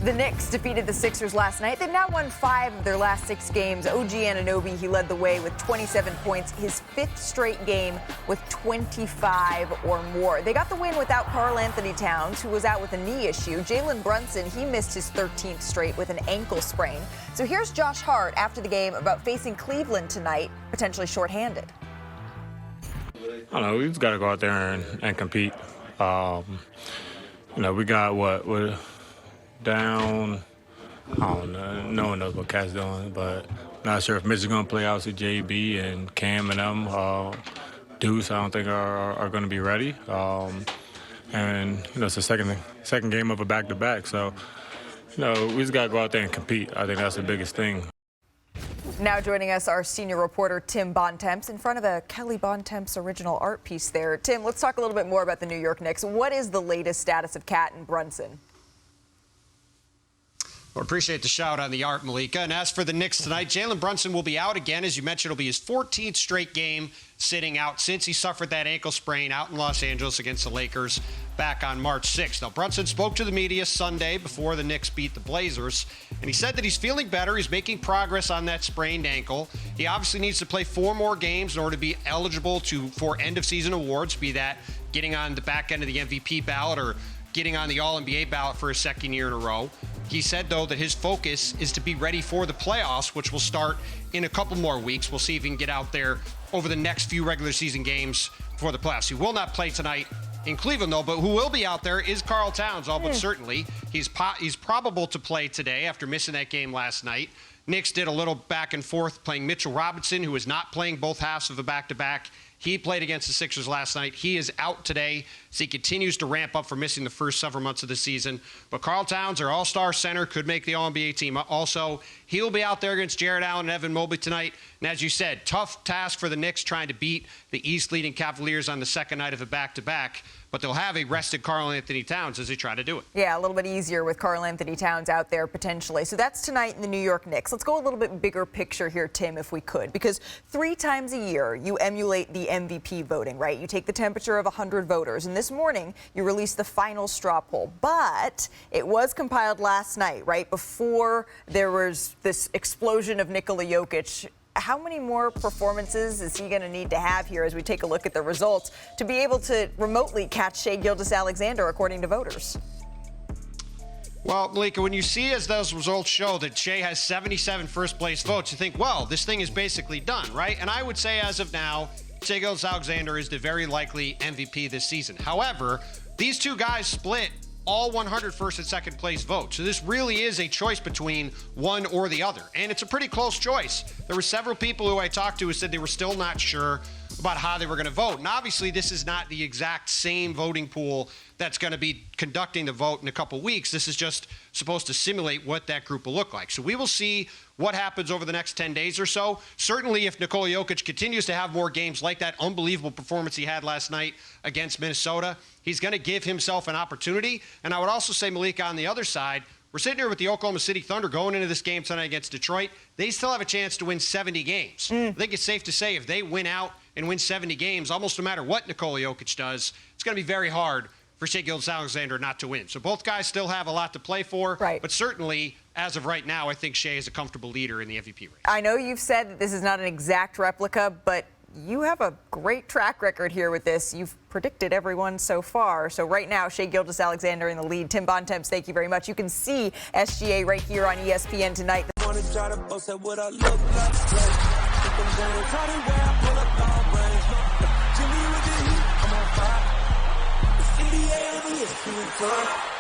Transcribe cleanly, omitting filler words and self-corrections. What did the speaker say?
The Knicks defeated the Sixers last night. They've now won 5 of their last 6 games. OG Anunoby, he led the way with 27 points, his 5th straight game with 25 or more. They got the win without Karl Anthony-Towns, who was out with a knee issue. Jalen Brunson, he missed his 13th straight with an ankle sprain. So here's Josh Hart after the game about facing Cleveland tonight, potentially shorthanded. I don't know, we just got to go out there and compete. We got we're down. I don't know. No one knows what KAT's doing, but not sure if Mitch is going to play. Obviously, JB and Cam and them. Deuce, I don't think are going to be ready. And it's the second game of a back-to-back. So, we just got to go out there and compete. I think that's the biggest thing. Now joining us, our senior reporter, Tim Bontemps, in front of a Kelly Bontemps original art piece there. Tim, let's talk a little bit more about the New York Knicks. What is the latest status of KAT and Brunson? Well, appreciate the shout on the art, Malika. And as for the Knicks tonight, Jalen Brunson will be out again. As you mentioned, it'll be his 14th straight game sitting out since he suffered that ankle sprain out in Los Angeles against the Lakers back on March 6th. Now, Brunson spoke to the media Sunday before the Knicks beat the Blazers, and he said that he's feeling better. He's making progress on that sprained ankle. He obviously needs to play 4 more games in order to be eligible for end-of-season awards, be that getting on the back end of the MVP ballot or getting on the All-NBA ballot for a second year in a row. He said, though, that his focus is to be ready for the playoffs, which will start in a couple more weeks. We'll see if he can get out there over the next few regular season games for the playoffs. He will not play tonight in Cleveland, though, but who will be out there is Karl Towns, all but certainly. He's probable to play today after missing that game last night. Knicks did a little back and forth playing Mitchell Robinson, who is not playing both halves of a back-to-back. He played against the Sixers last night. He is out today, so he continues to ramp up for missing the first several months of the season. But Karl Towns, our all-star center, could make the All-NBA team. Also, he'll be out there against Jarrett Allen and Evan Mobley tonight. And as you said, tough task for the Knicks trying to beat the East-leading Cavaliers on the second night of a back-to-back. But they'll have a rested Karl Anthony-Towns as they try to do it. Yeah, a little bit easier with Karl Anthony-Towns out there potentially. So that's tonight in the New York Knicks. Let's go a little bit bigger picture here, Tim, if we could, because 3 times a year you emulate the MVP voting, right? You take the temperature of 100 voters, and this morning you release the final straw poll. But it was compiled last night, right, before there was this explosion of Nikola Jokic. How many more performances is he going to need to have here as we take a look at the results to be able to remotely catch Shai Gilgeous-Alexander, according to voters? Well, Malika, when you see as those results show that Shai has 77 first-place votes, you think, well, this thing is basically done, right? And I would say as of now, Shai Gilgeous-Alexander is the very likely MVP this season. However, these two guys split all 100 first and second place votes. So this really is a choice between one or the other. And it's a pretty close choice. There were several people who I talked to who said they were still not sure about how they were going to vote. And obviously this is not the exact same voting pool that's going to be conducting the vote in a couple weeks. This is just supposed to simulate what that group will look like. So we will see what happens over the next 10 days or so. Certainly if Nikola Jokic continues to have more games like that unbelievable performance he had last night against Minnesota, he's going to give himself an opportunity. And I would also say, Malika, on the other side, we're sitting here with the Oklahoma City Thunder going into this game tonight against Detroit. They still have a chance to win 70 games. I think it's safe to say if they win out and win 70 games, almost no matter what Nikola Jokic does, it's going to be very hard for Shai Gilgeous-Alexander not to win. So both guys still have a lot to play for. Right. But certainly, as of right now, I think Shai is a comfortable leader in the MVP race. I know you've said that this is not an exact replica, but you have a great track record here with this. You've predicted everyone so far. So right now, Shai Gilgeous-Alexander in the lead. Tim Bontemps, thank you very much. You can see SGA right here on ESPN tonight. NBA,